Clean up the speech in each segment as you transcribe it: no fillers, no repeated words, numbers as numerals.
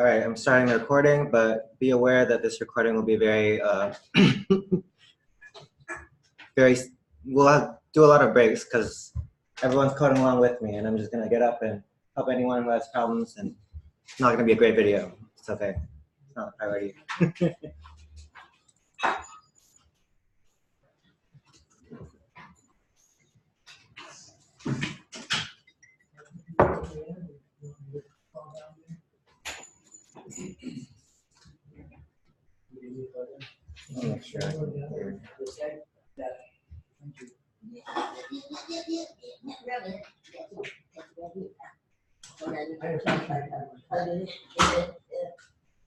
All right, I'm starting the recording, but be aware that this recording will be very, we'll do a lot of breaks because everyone's coding along with me, and I'm just gonna get up and help anyone who has problems, and it's not gonna be a great video. It's okay. It's not a priority. I'll make sure I can hear.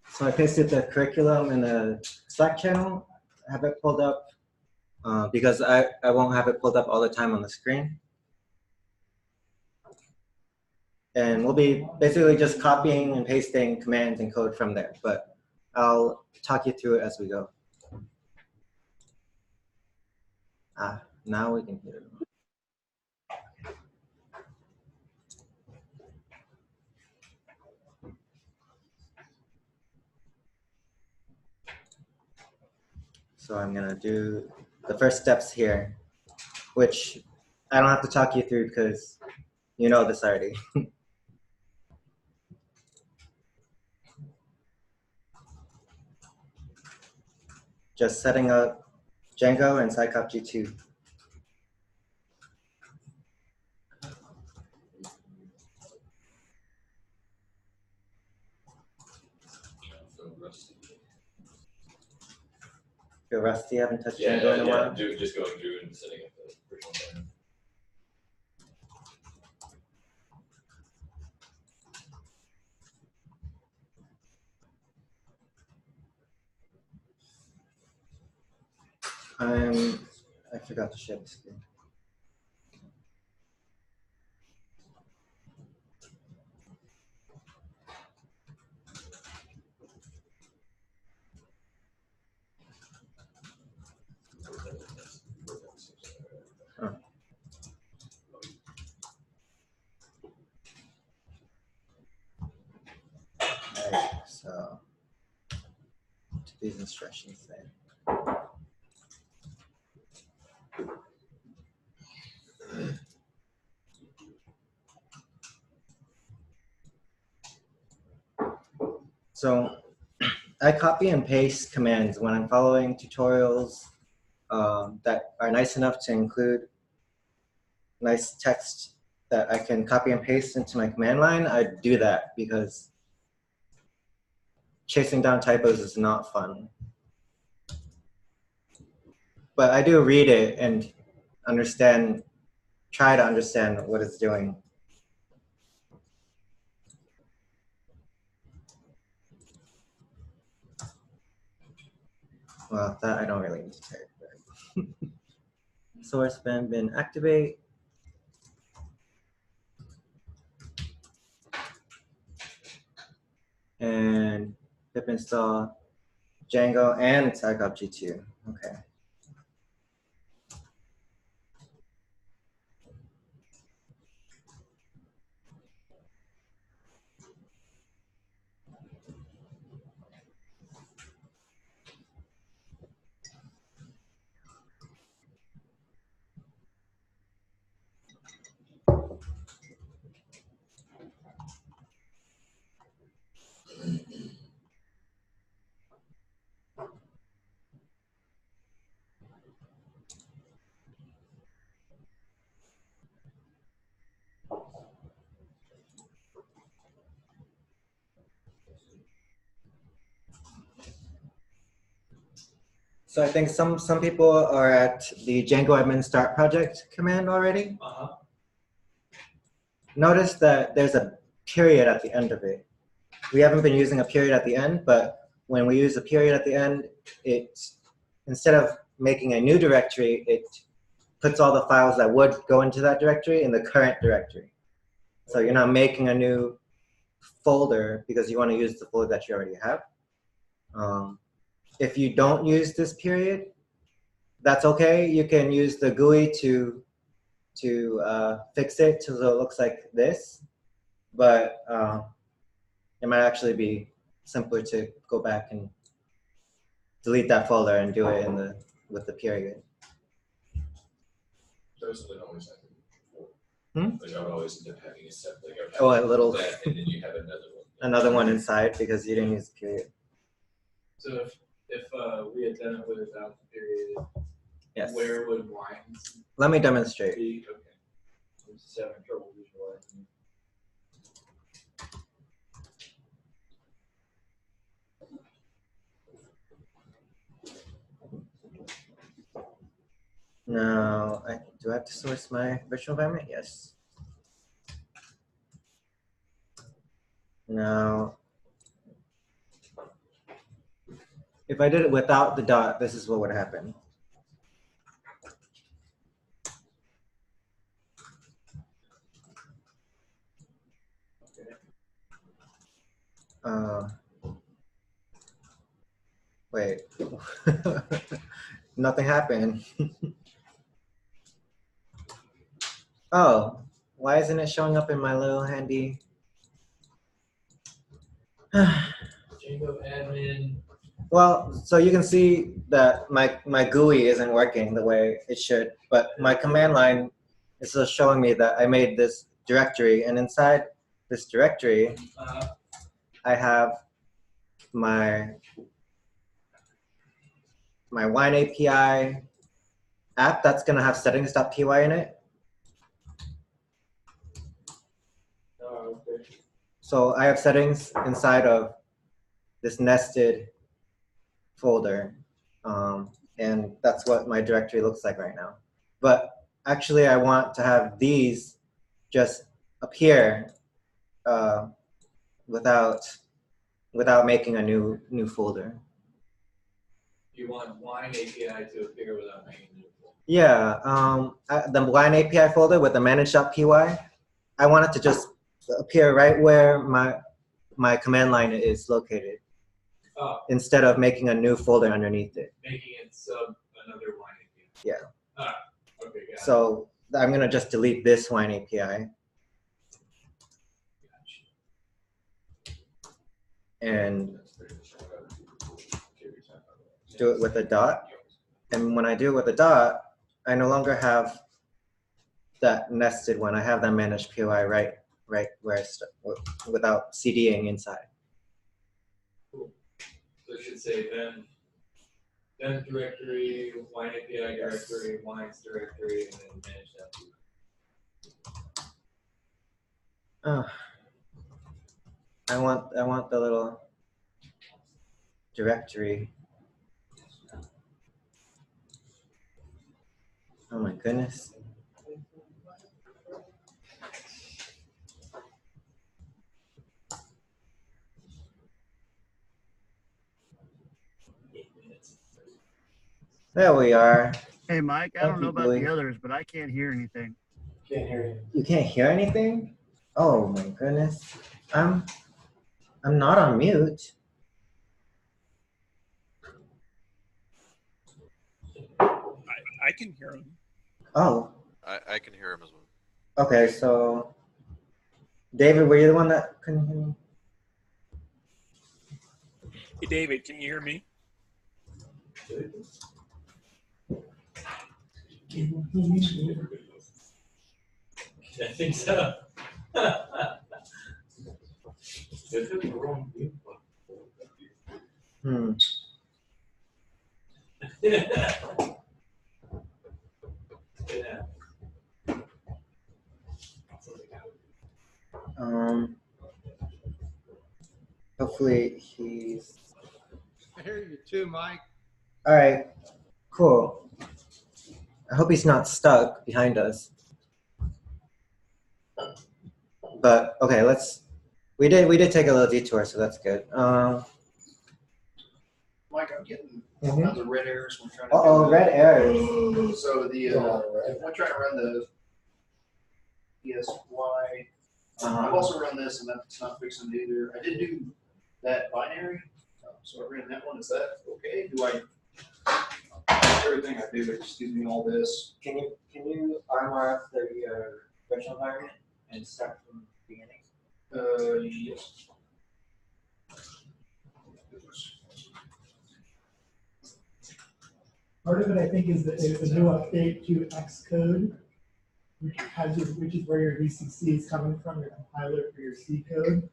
So I pasted the curriculum in the Slack channel. I have it pulled up because I won't have it pulled up all the time on the screen. And we'll be basically just copying and pasting commands and code from there, but I'll talk you through it as we go. Now we can hear it. So I'm gonna do the first steps here, which I don't have to talk you through because you know this already. Just setting up Django and Psycop G2. Feel rusty? Haven't touched Django in a while. Just going through and setting up the virtual environment. I forgot to share the screen. Oh. Right, so to these instructions there. So I copy and paste commands when I'm following tutorials that are nice enough to include nice text that I can copy and paste into my command line. I do that because chasing down typos is not fun. But I do read it and try to understand what it's doing. Well, that I don't really need to type. Source bin activate. And pip install Django and Psycop G2. Okay. So I think some people are at the Django admin start project command already. Notice that there's a period at the end of it. We haven't been using a period at the end, but when we use a period at the end, instead of making a new directory, it puts all the files that would go into that directory in the current directory. So you're not making a new folder because you want to use the folder that you already have. If you don't use this period, that's okay. You can use the GUI to fix it so it looks like this, but it might actually be simpler to go back and delete that folder and do it in the with the period. Those would always happen before. Hmm? Like I would always end up having a set, like I would Oh, have a little that, and then you have another one. another one inside because you didn't use the period. So if we had done it without the period, Yes. where would lines Let me demonstrate. be? Okay. I'm just having trouble visualizing. Now, do I have to source my virtual environment? Yes. Now, if I did it without the dot, this is what would happen. Wait, nothing happened. Oh, why isn't it showing up in my little handy? Django admin. Well, so you can see that my GUI isn't working the way it should, but my command line is still showing me that I made this directory, and inside this directory, I have my Wine API app that's gonna have settings.py in it. Okay. So I have settings inside of this nested folder, and that's what my directory looks like right now. But actually, I want to have these just appear without making a new folder. You want Wine API to appear without making a new folder. Yeah, the Wine API folder with the manage.py, I want it to just appear right where my command line is located, instead of making a new folder underneath it. Making it sub another Wine API. Yeah. Okay, got So I'm gonna just delete this Wine API and do it with a dot. And when I do it with a dot, I no longer have that nested one. I have that managed POI right where without CDing inside. Cool. So it should say then directory, Wine API directory, Wines directory, and then manage that. Oh, I want the little directory. Oh my goodness. There we are. Hey, Mike, I Thank don't know you, about Billy. the others, but I can't hear anything. Can't hear you. You can't hear anything? Oh my goodness. I'm not on mute. I can hear him. Oh, I can hear him as well. okay, so David, were you the one that couldn't hear me? Hey, David, can you hear me? I think so. Hmm. Yeah. Hopefully he's. I hear you too, Mike. All right, cool. I hope he's not stuck behind us. But okay, we did take a little detour, so that's good. Mike, I'm getting Mhm. another red errors when trying to. Uh-oh, red errors. So the if we're trying to run the ESY, I've also run this, and that's not fixing it either. I did do that binary, so I ran that one. Is that okay? Do I? Everything I do, it just gives me all this. Can you RMR up the virtual environment and start from the beginning? Yes. Part of it, I think, is that there's a new update to Xcode, which is where your VCC is coming from, your compiler for your C code.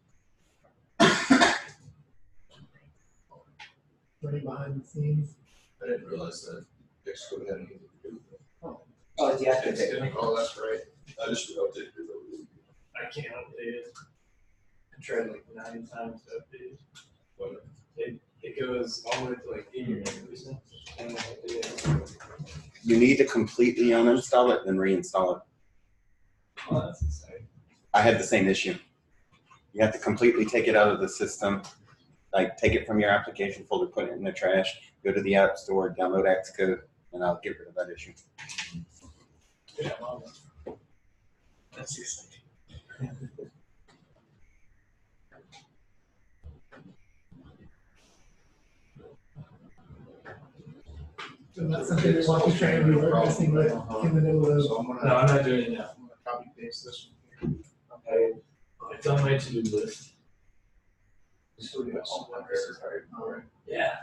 Running behind the scenes. I didn't realize that Xcode had anything to do with it. Oh, it's the active date. Oh, that's right. I just updated it. I can't update it. I tried like 9 times to update it. But It goes all the way to like 80 or 90%. And then update it. You need to completely uninstall it and reinstall it. Oh, that's exciting. I had the same issue. You have to completely take it out of the system, like take it from your application folder, put it in the trash, go to the App Store, download Xcode, and I'll get rid of that issue. Yeah, well, that's exciting. So that's something we want to try and be messing with in the middle of. So I'm No, gonna, I'm not doing it now. I'm gonna copy paste this one. It's on my to-do list. So yes, alright. Yeah.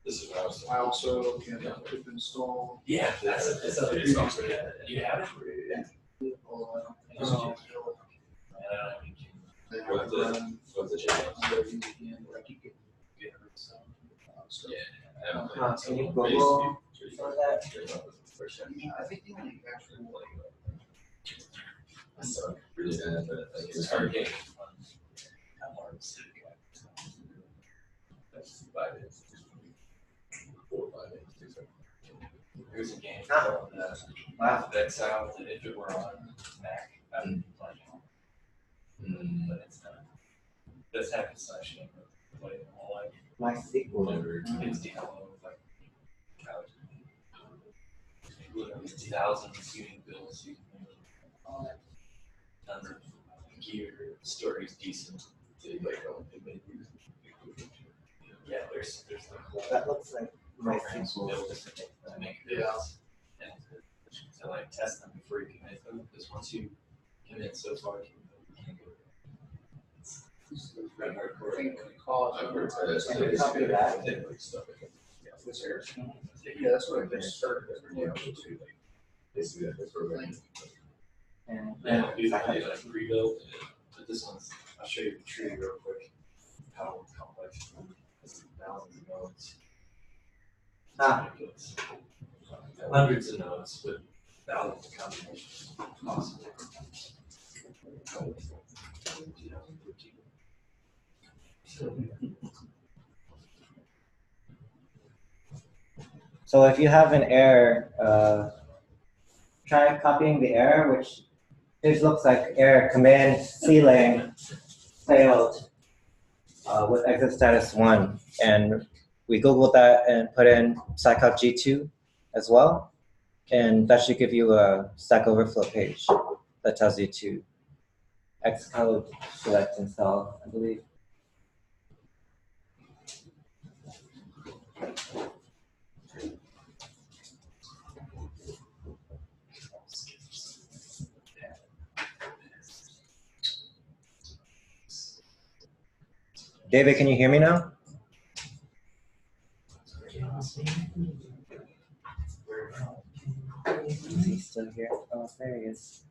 this is what I was. I also can click install. Yeah, that's a It's not- You have it? Oh, then I What's the- run- What's the change? Can you Google some of that? I think the only actual I suck really bad, but like it's hard game. That's 5 minutes. 4 or 5 minutes. Here's a game. Ah. Wow. That's how, if it were on Mac, I would be playing it. But it's not. That's hack and slash game. Playing it all like, MySQL. Never. it's Django, like, couch. Literally thousands using bills, using tons of gear, story's decent. Yeah, there's the whole. That looks like programs MySQL. built to make bills and to like test them before you commit them, because once you commit so far, you can't go. It's very hardcore. I've heard that. Can you copy that? They like stuff like that. Yeah, that's what I just started. Yeah, basically that program. And Yeah, you like pre-built, but this one's, I'll show you the tree real quick, how complex, it's thousands of nodes. It's Ah. ridiculous. Hundreds of nodes with thousands of combinations possible. so if you have an error, try copying the error, which it looks like error command ceiling failed with exit status 1. And we Googled that and put in Psychout G2 as well. And that should give you a Stack Overflow page that tells you to Xcode select install, I believe. David, can you hear me now? Is he still here? Oh, there he is.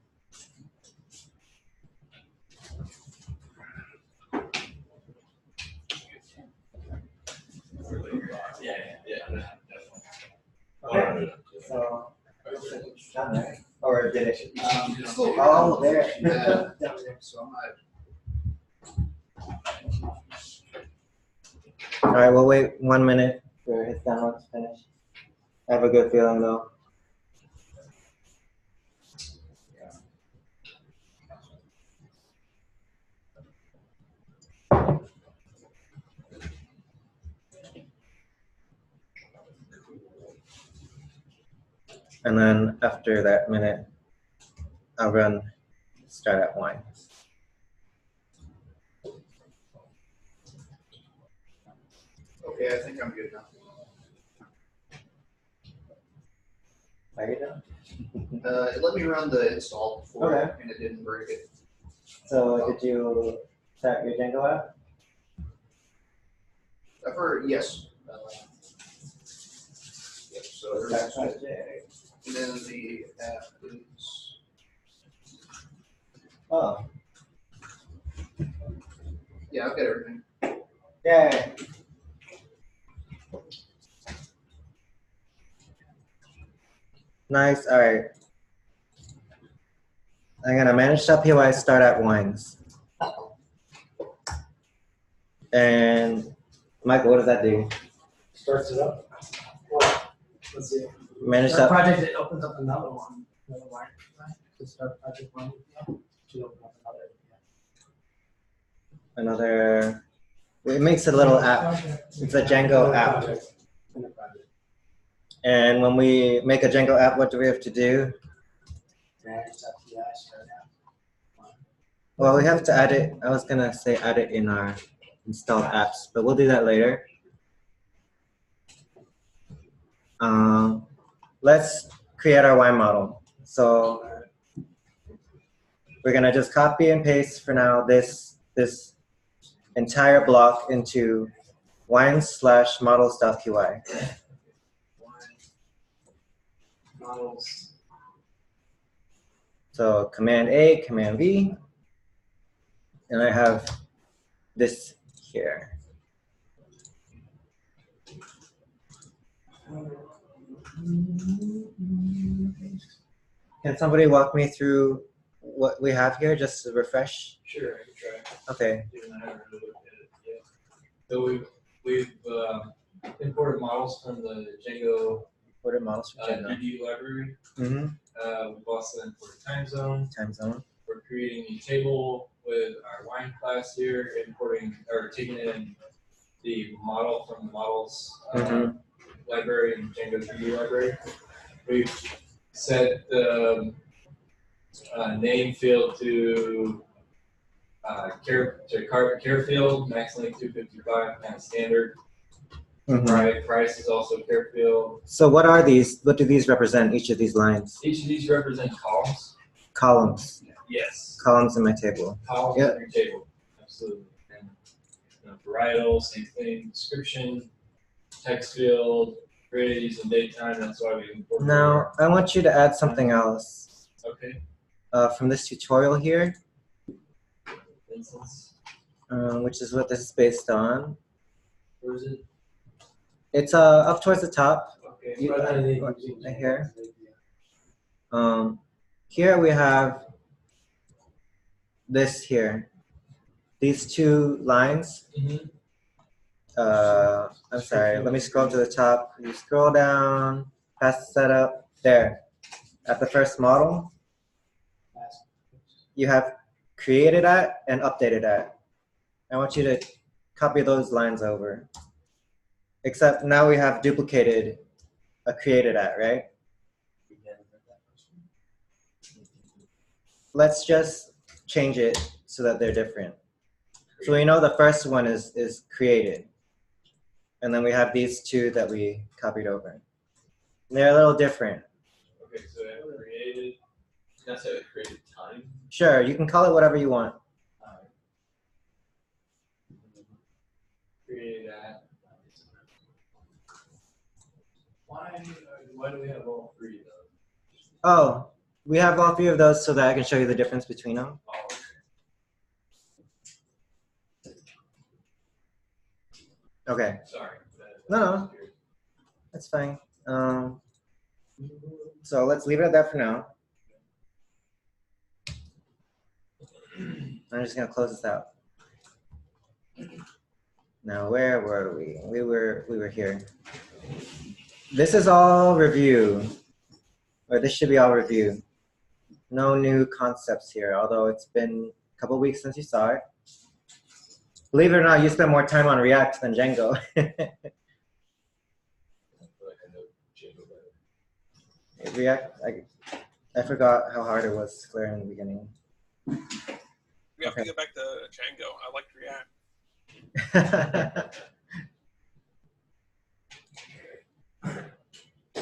Yeah. Okay, so it's done, right? Or did it? Oh, Oh, there. Yeah. So I'm not. All right, we'll wait 1 minute for his download to finish. I have a good feeling though. And then after that minute, I'll run start at 1. Okay, I think I'm good now. Are you done? It let me run the install before, Okay. and it didn't break it. So did you start your Django app? I've heard, yes. Yep, So there's, and then the app is, Oh, yeah, I've got everything. yay. Nice, all right. I'm gonna manage.py start at wines. And Michael, what does that do? Starts it up. Well, let's see. Manage Start that. project, it opens up another one. Another line, right? To start project one. To open up Another, it makes a little app. It's a Django app. project. In a project. And when we make a Django app, what do we have to do? Manage.py start out. Well, we have to add it. I was gonna say add it in our installed apps, but we'll do that later. Let's create our wine model. So we're gonna just copy and paste for now this entire block into wine/models.py. Models. So Command A, Command V, and I have this here. Can somebody walk me through what we have here, just to refresh? Sure, I can try. Okay. Even though I haven't really looked at it yet. So we've imported models from the Django What are models for Django? 3D library. Mm-hmm. We've also imported time zone. Time zone. We're creating a table with our wine class here, importing or taking in the model from the models library and Django 3D library. We've set the name field to care field, max length 255, kind of standard. Right, price is also care field. So what are these? What do these represent? Each of these lines? Each of these represent columns. Columns. Yes. Columns in my table. Columns in your table. Absolutely. And varietal, same thing. Description, text field, days and daytime. That's why we import. Now I want you to add something else. Okay. From this tutorial here, Instance. which is what this is based on. Where is it? It's up towards the top. Okay. Right here. Here we have this here. These two lines. I'm sorry, let me scroll to the top. You scroll down, past setup, there. At the first model, you have created at and updated at. I want you to copy those lines over. Except now we have duplicated a created at, right? Let's just change it so that they're different. So we know the first one is created. And then we have these two that we copied over. And they're a little different. Okay, so I created. That's how it created time. Sure, you can call it whatever you want. Created at. Why do we have all three of those? Oh, we have all three of those so that I can show you the difference between them. Okay. Sorry. No, that's fine. So let's leave it at that for now. I'm just gonna close this out. Now, where were we? We were here. This is all review, or this should be all review. No new concepts here, although it's been a couple weeks since you saw it. Believe it or not, you spend more time on React than Django. React, I forgot how hard it was to clear in the beginning. We have to get back to Django. I like React.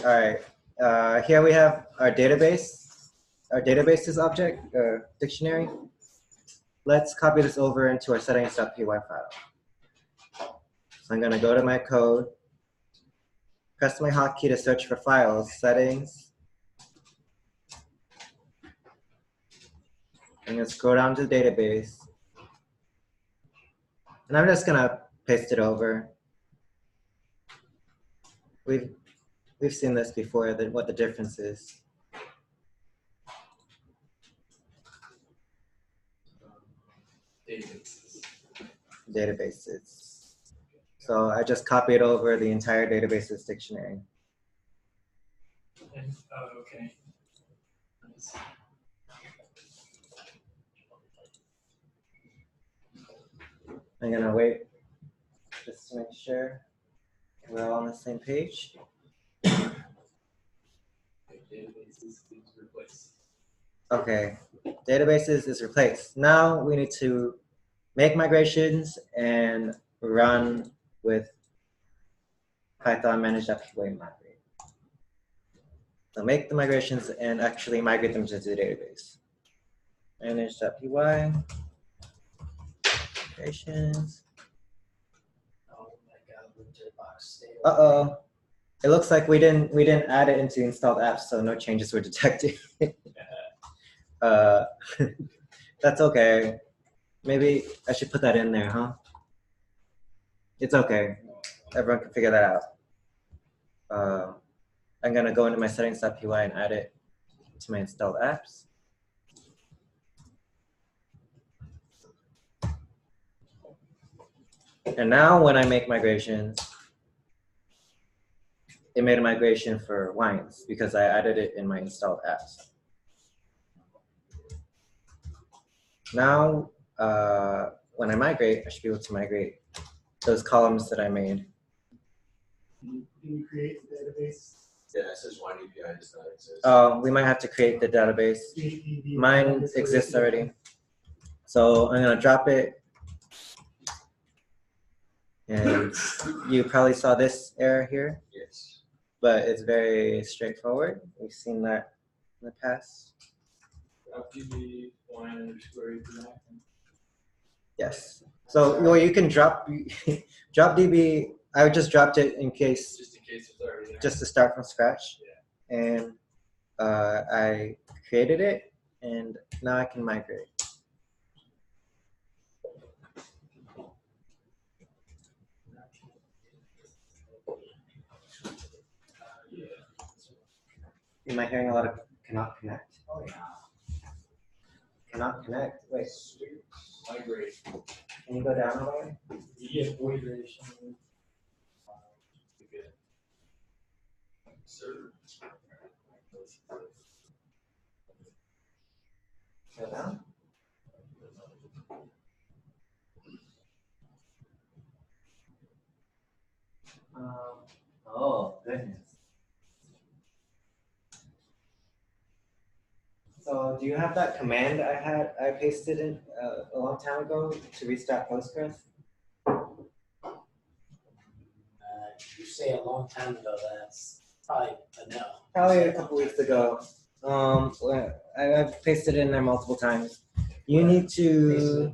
All right, here we have our database, databases object, dictionary. Let's copy this over into our settings.py file. So I'm gonna go to my code, press my hotkey to search for files, settings. I'm gonna scroll down to the database. And I'm just gonna paste it over. We've seen this before, what the difference is. Databases. So I just copied over the entire databases dictionary. And, okay. Nice. I'm gonna wait just to make sure we're all on the same page. Databases is replaced. Okay, databases is replaced. Now we need to make migrations and run with Python manage.py migrate. So make the migrations and actually migrate them to the database. Manage.py migrations. Oh my God, winter box state. Uh-oh. It looks like we didn't add it into installed apps, so no changes were detected. That's okay. Maybe I should put that in there, huh? It's okay. Everyone can figure that out. I'm gonna go into my settings.py and add it to my installed apps. And now when I make migrations, it made a migration for wines because I added it in my installed apps. Now, when I migrate, I should be able to migrate those columns that I made. Can you create the database? Yeah, it says wine API does not exist. We might have to create the database. DB Mine exists already. So I'm gonna drop it. And you probably saw this error here, Yes. but it's very straightforward. We've seen that in the past. DB wine underscore API. Yes. So well, you can drop drop DB. I just dropped it in case, Just in case it's already there. just to start from scratch. Yeah. And I created it, and now I can migrate. Am I hearing a lot of cannot connect? Oh yeah. Cannot connect. Wait, Migrate. can you go down a way? Yeah, migration. Serve. Go down. Oh goodness. So do you have that command I pasted in a long time ago to restart Postgres? You say a long time ago, that's probably a no. Probably a couple weeks ago. I've pasted it in there multiple times. You need to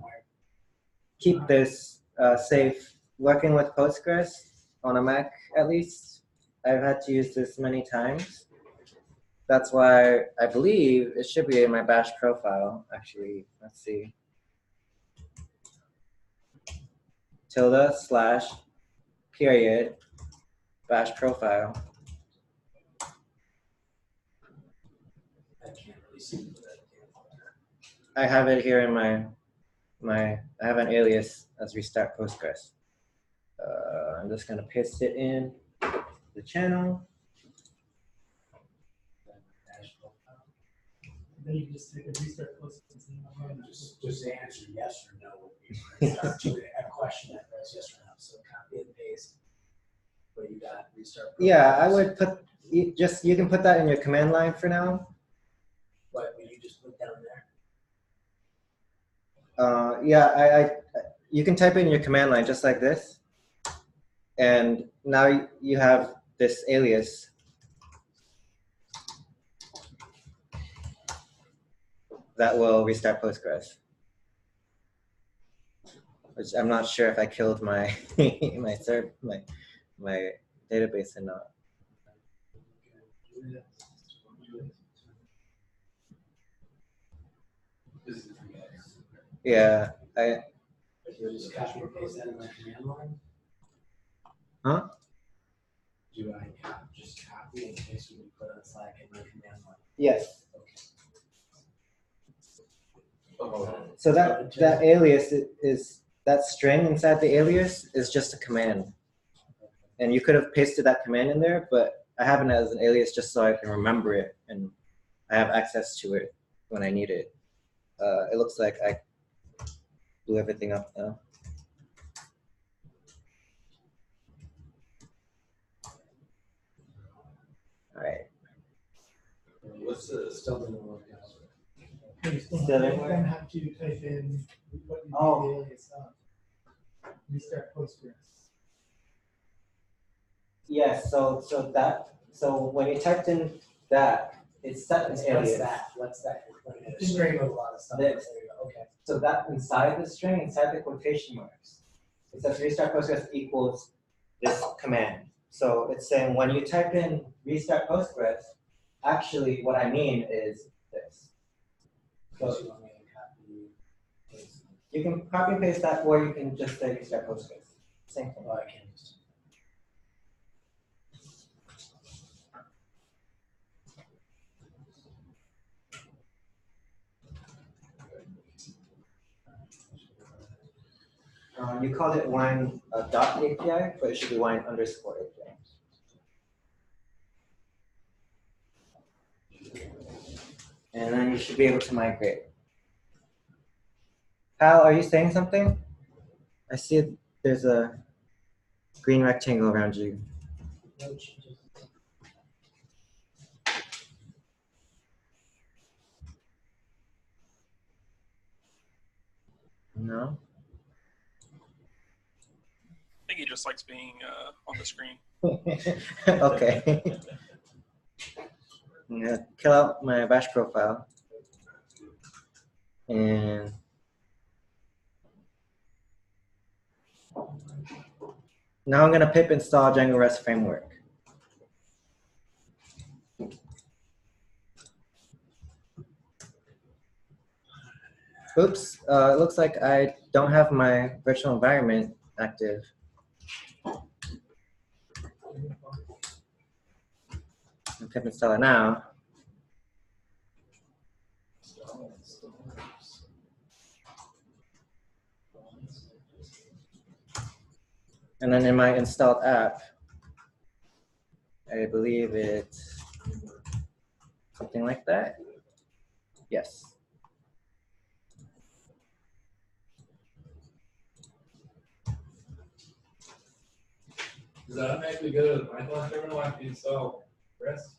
keep this safe. Working with Postgres on a Mac, at least, I've had to use this many times. That's why I believe it should be in my bash profile, actually. Let's see. ~/ bash profile. I can't really see that. I have it here in I have an alias as restart Postgres. I'm just gonna paste it in the channel. Then you can just take a restart post. Just answer yes or no. Start to a question that says yes or no. So copy and paste. But you got restart. Yeah, I would put you can put that in your command line for now. What will you just put down there? Yeah, you can type it in your command line just like this, and now you have this alias. That will restart Postgres. Which I'm not sure if I killed my my database or not. Yeah, You just copy and paste that in my command line? Huh? Do I just copy and paste what you put on Slack in my command line? yes. Okay. So that alias is that string inside the alias is just a command, and you could have pasted that command in there, but I have it as an alias just so I can remember it and I have access to it when I need it. It looks like I blew everything up now. All right. What's the still doesn't work out? You still Still have anywhere? then have to type in what you Oh. need the alias of. Restart Postgres. Yes. So when you typed in that, it's set an What's alias. that? What's that? Like a It's string of a lot of stuff. This. There you go. Okay. So that inside the string, inside the quotation marks, it says restart Postgres equals this command. So it's saying when you type in restart Postgres, actually what I mean is this. So So you want me to copy, paste? you can copy and paste that, or you can just say restart Postgres. Same thing. Oh, I can just. You called it wine dot API, but it should be wine underscore API. And then you should be able to migrate. Pal, are you saying something? I see there's a green rectangle around you. No changes. No? I think he just likes being on the screen. Okay. I'm gonna kill out my bash profile. And now I'm gonna pip install Django REST framework. Oops, it looks like I don't have my virtual environment active. I'm pip install it now. And then in my installed app, I believe it's something like that. Yes. Does that automatically go to the Python terminal after you install REST?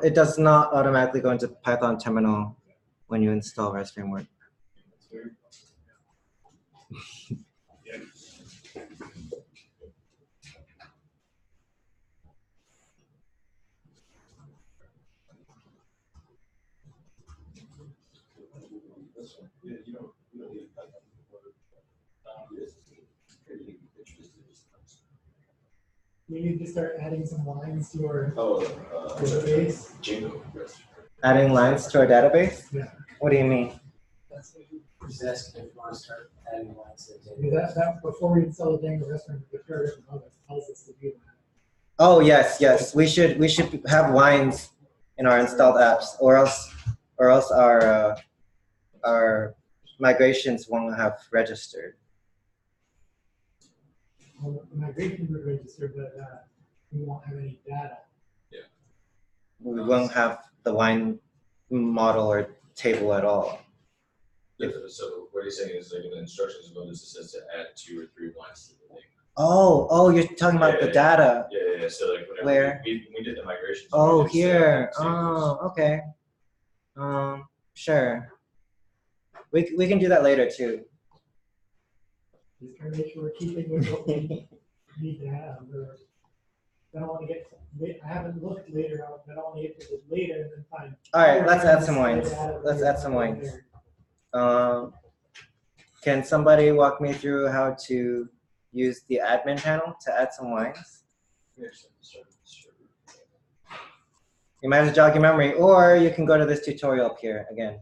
It does not automatically go into Python terminal when you install REST framework. That's weird. Yeah. We need to start adding some lines to our Oh, database. Django. Adding lines to our database? Yeah. What do you mean? That's what Just asking if you want to start adding lines to the we- that before we install the Django restaurant, the paragraph above it tells us to do that. Oh yes, yes. We should have lines in our installed apps, or else our migrations won't have registered. Well, the migration would register, but we won't have any data. We won't have the line model or table at all. So what he's saying is like in the instructions notice it says to add 2 or 3 lines to the thing. Oh, you're talking about the data. Yeah. So like whenever Where? we did the migration. Oh, here. Oh, okay. Sure. We can do that later too. Just trying to make sure we're keeping with what we need to have. I don't want to get. I haven't looked later on, but I don't want to get to it later and then find. All right, let's add this some wines. data Let's here, add some wines. there. Can somebody walk me through how to use the admin panel to add some wines? You might as well jog your memory, or you can go to this tutorial up here again.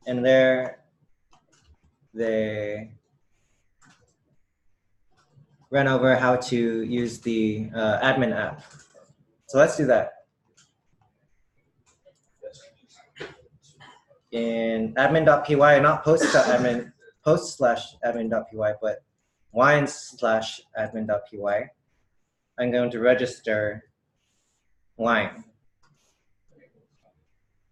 And there, they run over how to use the admin app. So let's do that. In admin.py, not post/admin.py, but wine/admin.py, I'm going to register wine.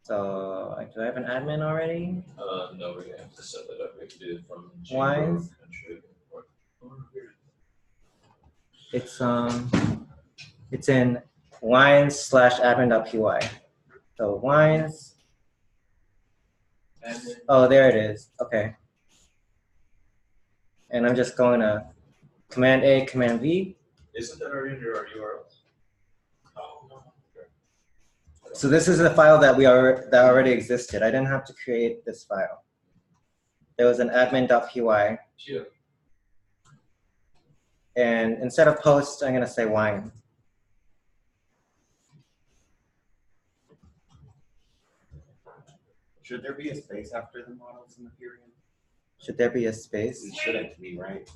So do I have an admin already? No, we're gonna have to set that up. We can do it from Wine. It's in wines/admin.py. So wines. Oh, there it is. Okay. And I'm just going to Command A, Command V. Isn't that already in your URLs? Oh, no. So this is a file that that already existed. I didn't have to create this file. There was an admin.py. Yeah. And instead of post, I'm going to say wine. Should there be a space after the models in the period? Should there be a space? It shouldn't be, right? It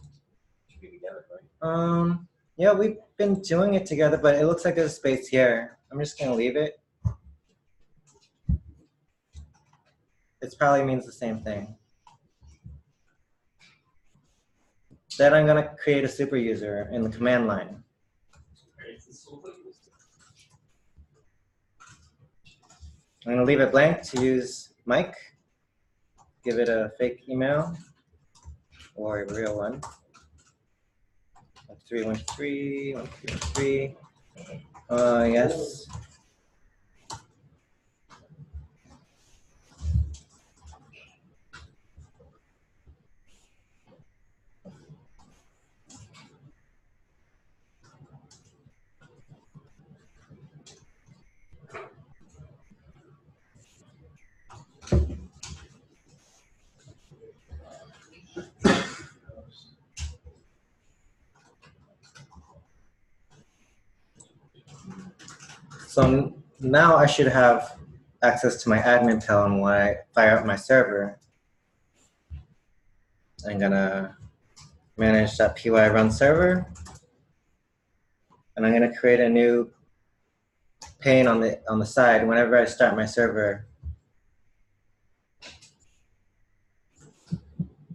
should be together, right? Yeah, we've been doing it together, but it looks like there's a space here. I'm just going to leave it. It probably means the same thing. Then I'm going to create a super user in the command line. I'm going to leave it blank to use Mike. Give it a fake email or a real one. 1313, 1313. Yes. So now I should have access to my admin panel when I fire up my server. I'm gonna manage.py run server, and I'm gonna create a new pane on the side whenever I start my server.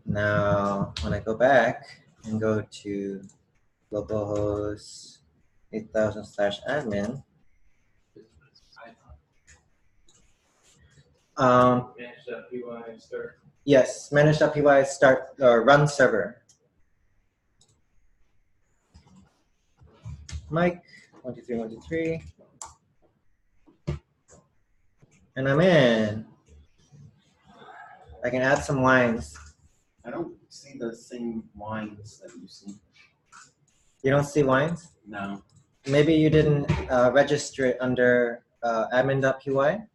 Now, when I go back and go to localhost 8000/admin. Manage.py start. Yes, manage.py start or run server. Mike, 123, 123. And I'm in. I can add some lines. I don't see the same lines that you see. You don't see lines? No. Maybe you didn't register it under admin.py?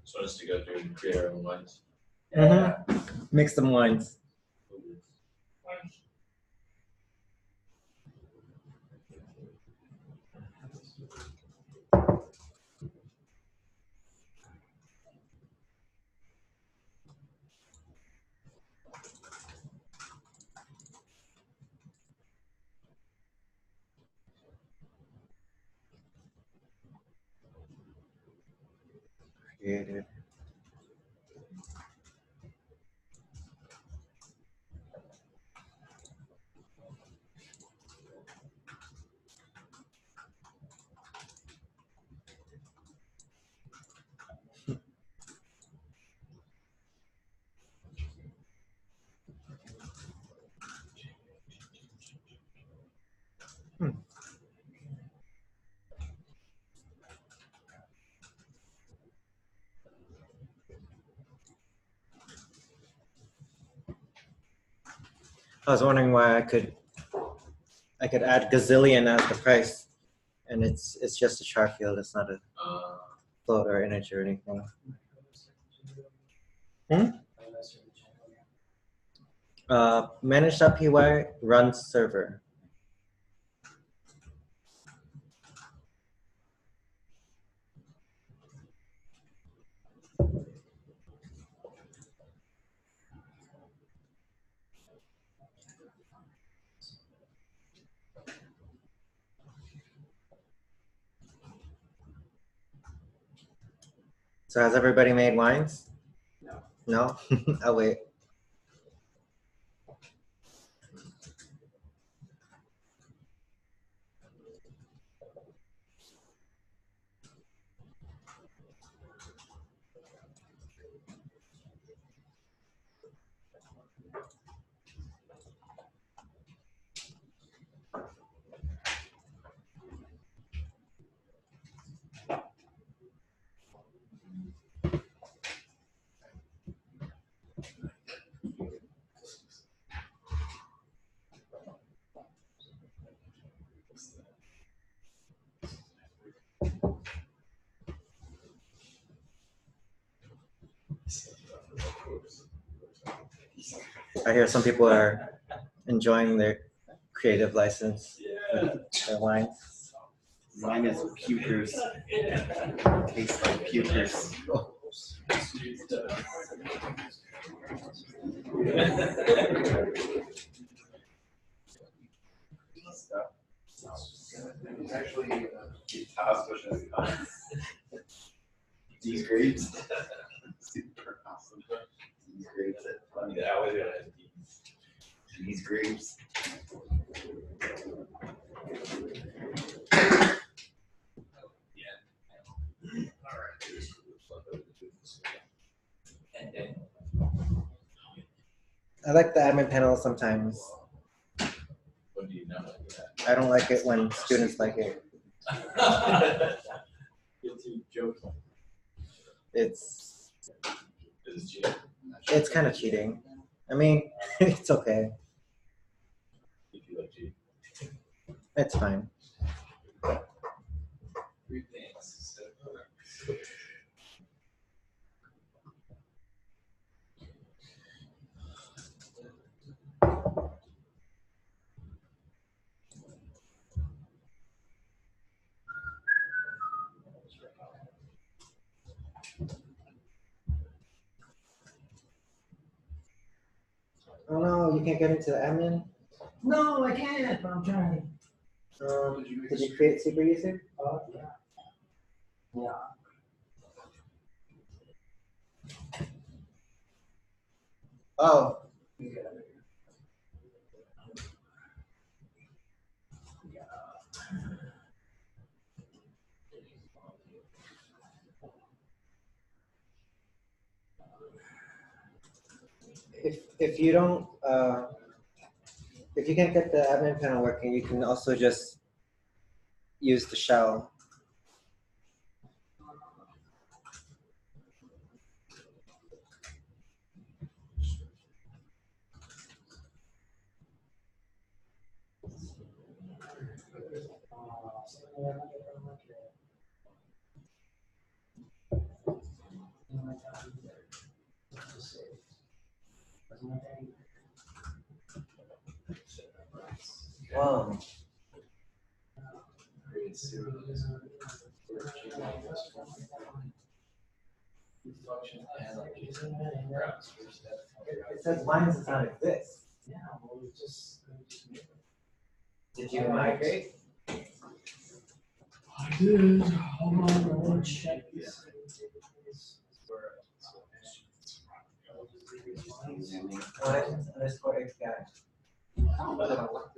So us to go through and create our own lines. Mix some lines. Created. I was wondering why I could add gazillion as the price and it's just a char field. It's not a float or integer or anything. Manage.py runs server. So has everybody made wines? No. No? I'll wait. I hear some people are enjoying their creative license with their wines. Mine is pukers. Tastes like pukers. Actually, These grapes. Super awesome. These grapes. These grapes. I like the admin panel sometimes. What do you know? I don't like it when students like it. It's kind of cheating. I mean, it's okay. If you like cheating. It's fine. Oh no, you can't get into the admin? No, I can't, but I'm trying. Did you create super user? Oh, yeah. Yeah. Oh. If you don't if you can't get the admin panel working, you can also just use the shell. Wow. It says lines does not exist. Yeah, well, we just. Did you migrate? I did. Hold on, I want to check this. Lines underscore XGuy.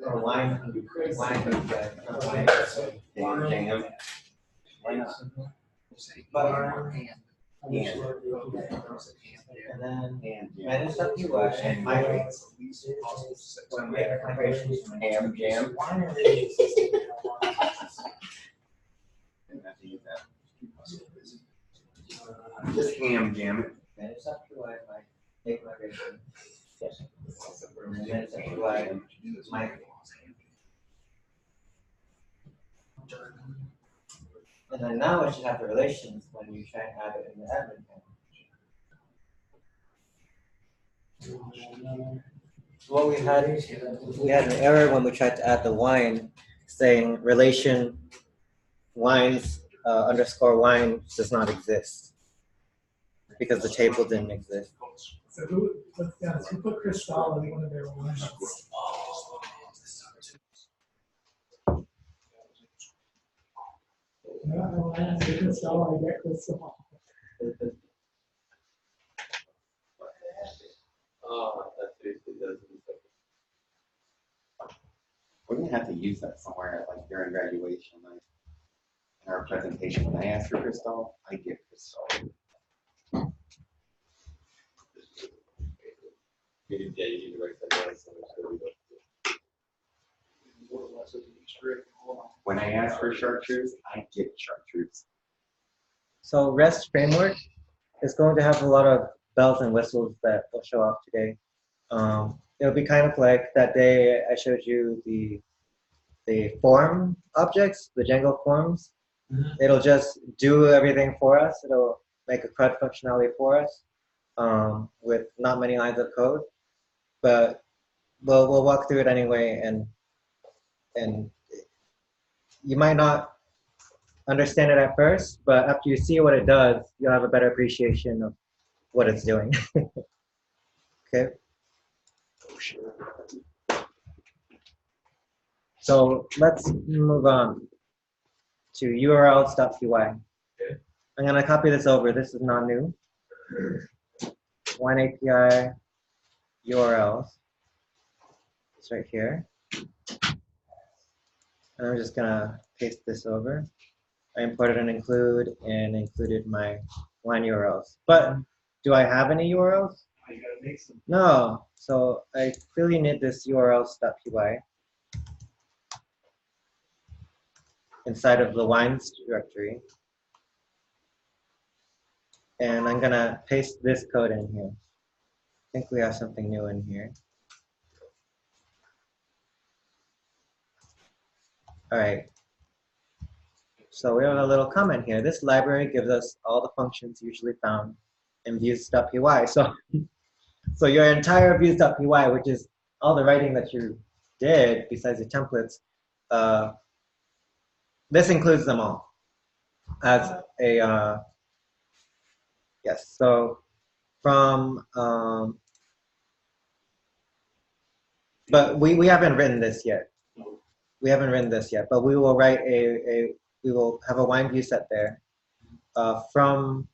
Or wine XGuy. Jam. Why not? And then manage.py migrates. Or make migrations from Ham jam. Just ham jam it. Manage.py make migration. Yes. Manage.py migrate. And then now it should have the relations when you try and add it in the admin panel. What we had an error when we tried to add the wine, saying relation wines underscore wine does not exist because the table didn't exist. So who put Cristal in one of their wines? No, I asked for Cristal, I get Cristal. We're gonna have to use that somewhere, like during graduation, like in our presentation. When I ask for Crystal, I get Crystal. Yeah, you need to write that down. When I ask for chartreuse, I get chartreuse. So REST framework is going to have a lot of bells and whistles that will show off today. It'll be kind of like that day I showed you the form objects, the Django forms. It'll just do everything for us. It'll make a CRUD functionality for us with not many lines of code. But we'll walk through it anyway, and you might not understand it at first, but after you see what it does, you'll have a better appreciation of what it's doing. Okay. So let's move on to urls.py. Okay. I'm going to copy this over. This is not new. Wine API URLs. It's right here. And I'm just going to paste this over. I imported an include and included my wine URLs. But do I have any URLs? I gotta make some. No. So I really need this urls.py inside of the wines directory. And I'm gonna paste this code in here. I think we have something new in here. All right. So we have a little comment here. This library gives us all the functions usually found in views.py. So your entire views.py, which is all the writing that you did besides the templates, this includes them all as a, yes. So from, but we haven't written this yet. We haven't written this yet, but we will write we will have a wine view set there. From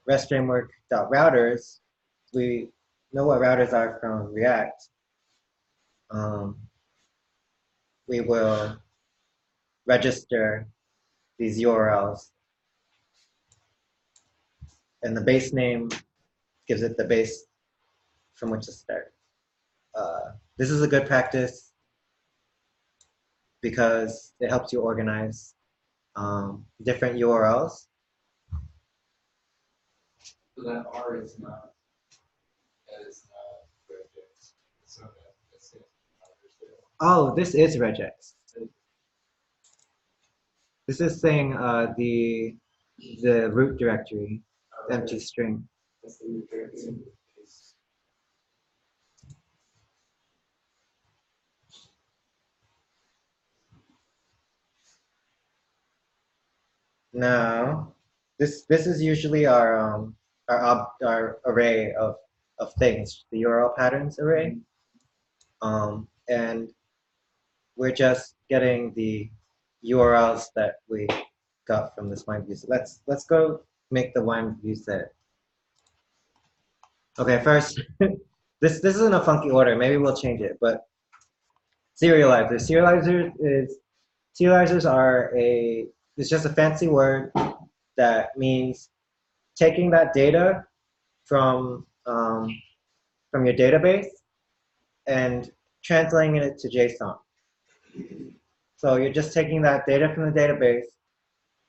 REST framework.routers, we know what routers are from React. We will register these URLs. And the base name gives it the base from which to start. This is a good practice because it helps you organize different URLs. So that R is not regex. So that's it. Oh, this is regex. This is saying the root directory, empty string. That's the root directory. No, this is usually our array of things, the URL patterns array, and we're just getting the URLs that we got from this wine view. So let's go make the wine view set. Okay, first, this isn't a funky order. Maybe we'll change it, but serializer. Serializers are it's just a fancy word that means taking that data from your database and translating it to JSON. So you're just taking that data from the database,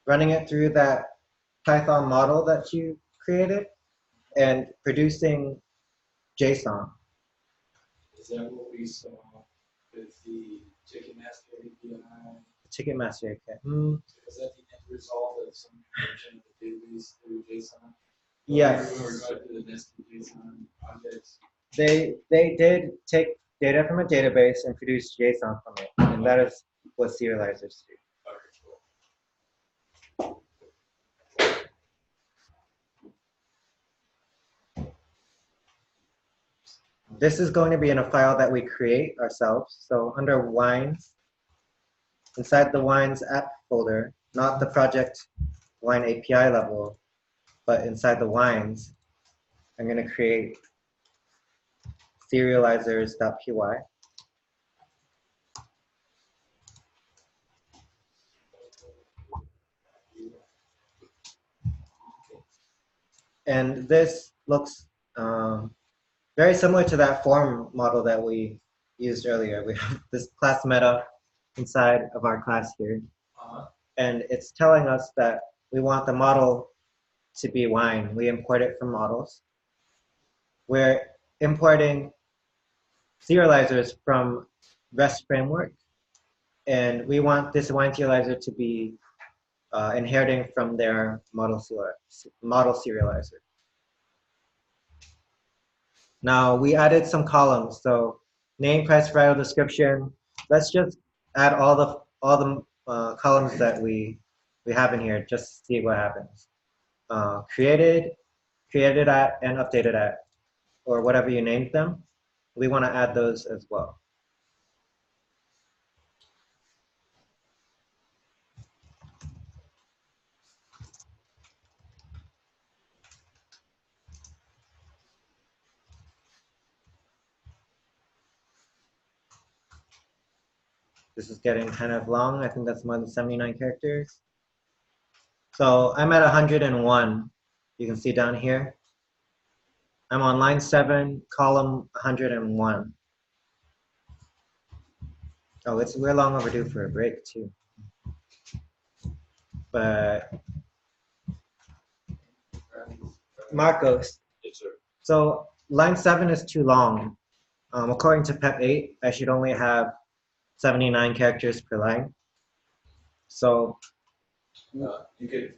running it through that Python model that you created, and producing JSON. Is that what we saw with the Ticketmaster API? Ticketmaster. Okay. Is that the end result of some conversion of the database through JSON? Yes. Or going through the nested JSON objects? They did take data from a database and produce JSON from it, and that is what serializers do. This is going to be in a file that we create ourselves. So under wines, inside the wines app folder, not the project wine API level, but inside the wines, I'm going to create serializers.py. And this looks very similar to that form model that we used earlier. We have this class meta inside of our class here. And it's telling us that we want the model to be wine. We import it from models. We're importing serializers from REST framework. And we want this wine serializer to be inheriting from their model serializer. Now we added some columns. So name, price, variable description. Let's just add all the columns that we have in here just to see what happens. Created at, and updated at, or whatever you named them. We want to add those as well. This is getting kind of long. I think that's more than 79 characters. So I'm at 101. You can see down here. I'm on line 7, column 101. Oh, we're long overdue for a break too. But Marcos. Yes, sir. So line 7 is too long. According to PEP 8, I should only have 79 characters per line. So You could,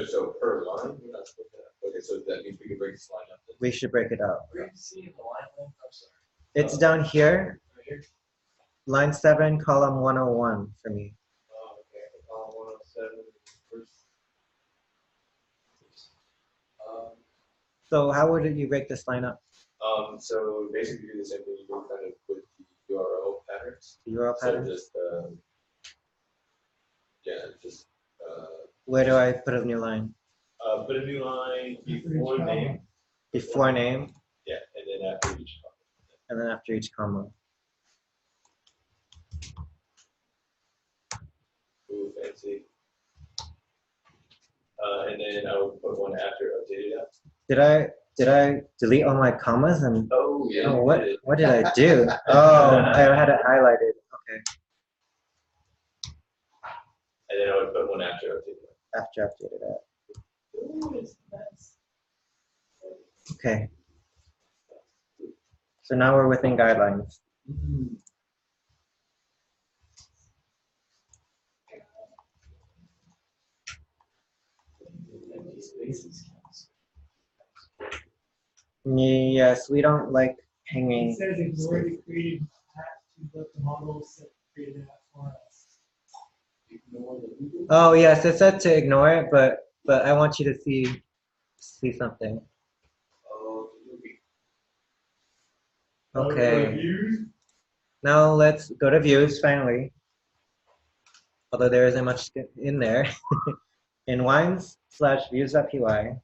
so per line, we're not supposed to, okay, so that means we could break this line up. Then. we should break it up. Where do you see the line length? I'm sorry. It's down here, Right here? line 7, column 101 for me. Oh, okay. Column 107 first. So how would you break this line up? So basically do the same thing you do kind of with the URL patterns. The URL pattern? So just, Where do I put a new line? put a new line before name. Before name? Yeah, and then after each comma. And then after each comma. Ooh, fancy. And then I would put one after updated app. Did I delete all my commas and Oh yeah. oh, what did I do? Oh, I had it highlighted. Okay. And then I would put one after updated app. After updated app. Okay. So now we're within guidelines. Yes, we don't like It hanging. says ignore the created hat to let the models that created that for us. Oh yes, it said to ignore it, but I want you to see something. Okay. Now let's go to views finally. Although there isn't much in there. In wines/views.py.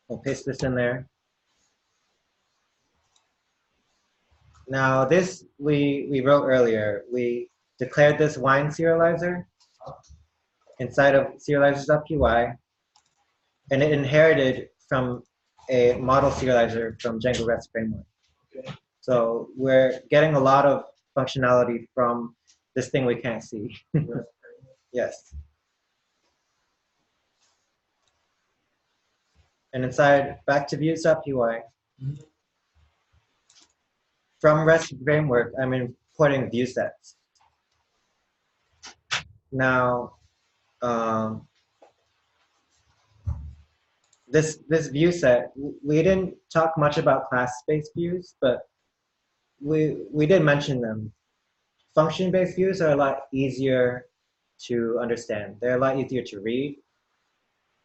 We'll paste this in there. Now this we wrote earlier. We declared this wine serializer inside of serializers.py, and it inherited from a model serializer from Django REST framework. Okay. So we're getting a lot of functionality from this thing we can't see. Yes. And inside back to views.py. from REST framework, I'm importing view sets. Now, this view set, we didn't talk much about class-based views, but we did mention them. Function-based views are a lot easier to understand. They're a lot easier to read.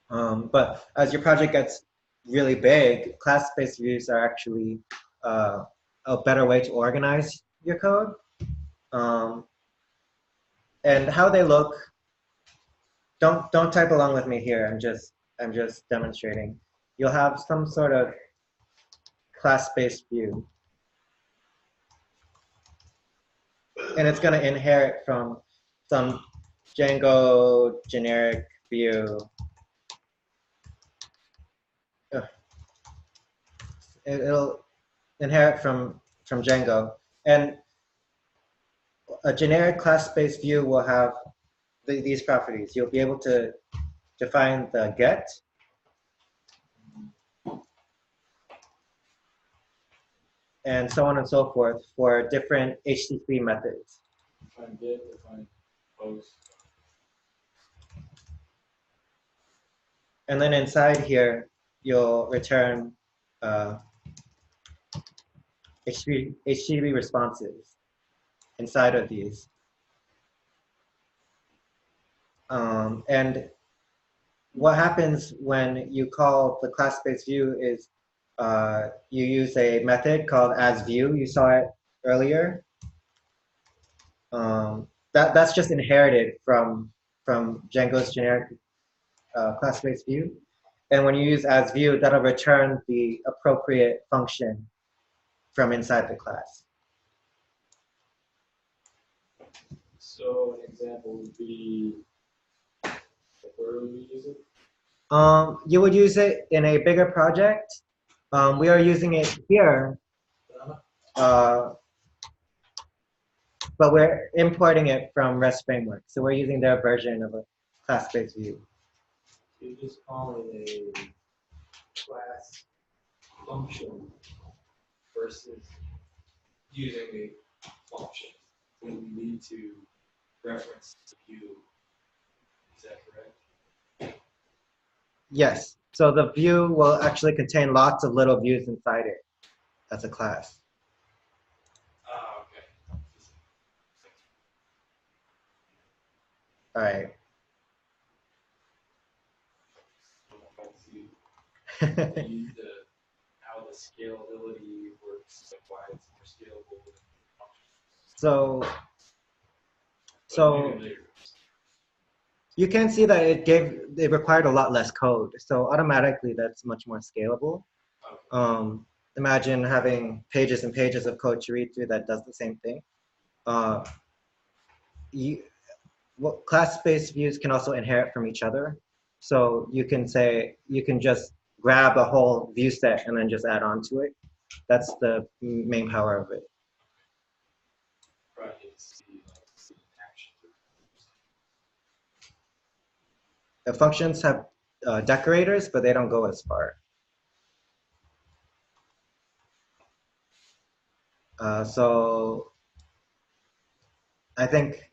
But as your project gets really big, class-based views are actually a better way to organize your code. And how they look, don't type along with me here. I'm just demonstrating. You'll have some sort of class-based view. And it's going to inherit from some Django generic view. It'll inherit from Django. And a generic class-based view will have these properties. You'll be able to define the get, and so on and so forth for different HTTP methods. Define get, define post. And then inside here, you'll return HTTP responses inside of these. And what happens when you call the class-based view is you use a method called asView. You saw it earlier. That's just inherited from Django's generic class-based view. And when you use asView, that'll return the appropriate function from inside the class. So an example would be, where would we use it? You would use it in a bigger project. We are using it here, but we're importing it from REST framework. So we're using their version of a class-based view. You just call it a class function versus using a function. When we need to reference the view, is that correct? Yes. So the view will actually contain lots of little views inside it as a class. Okay. All right. Use how the scalability works, like why it's more scalable than functions. So you can see that it required a lot less code. So automatically that's much more scalable. Okay. Imagine having pages and pages of code to read through that does the same thing. Class-based views can also inherit from each other. So you can just grab a whole view set and then just add on to it. That's the main power of it. Right. The functions have decorators, but they don't go as far. So I think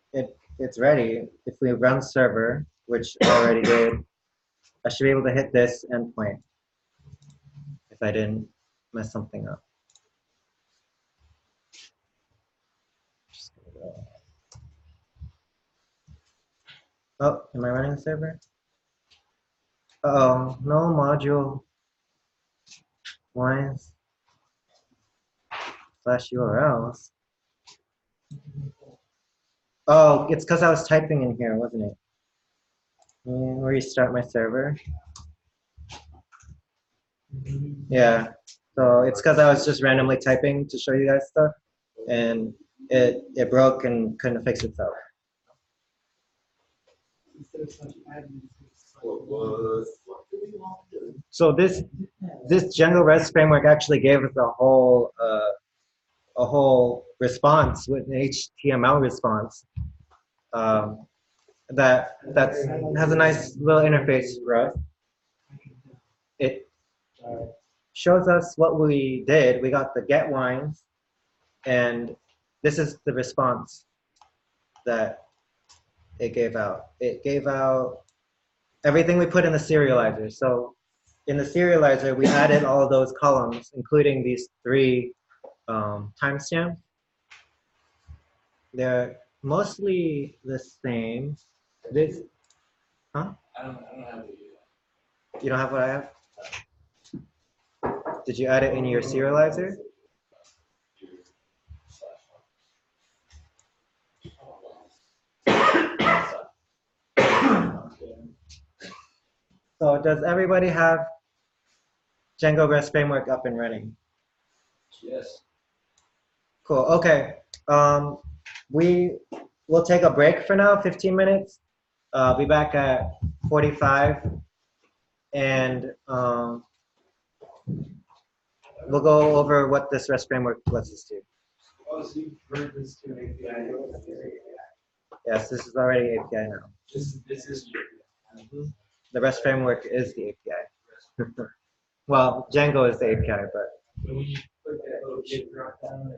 it's ready. If we run server, which I already did, I should be able to hit this endpoint if I didn't mess something up. Oh, am I running the server? Uh-oh, no module lines / URLs. Oh, it's because I was typing in here, wasn't it? Restart my server. Yeah, so it's because I was just randomly typing to show you guys stuff, and it broke and couldn't fix itself. So this Django REST framework actually gave us a whole response with an HTML response that has a nice little interface for us. It shows us what we did. We got the get lines, And this is the response that it gave out. It gave out everything we put in the serializer. So in the serializer, we added all of those columns, including these 3 timestamps. They're mostly the same. This, huh? I don't have the. You don't have what I have? Did you add it in your serializer? So does everybody have Django REST framework up and running? Yes. Cool. Okay. We will take a break for now, 15 minutes. Be back at 45, and we'll go over what this REST framework lets us do. Yes, this is already API now. This is The REST framework is the API. Well, Django is the API, but when you put that little git drop down,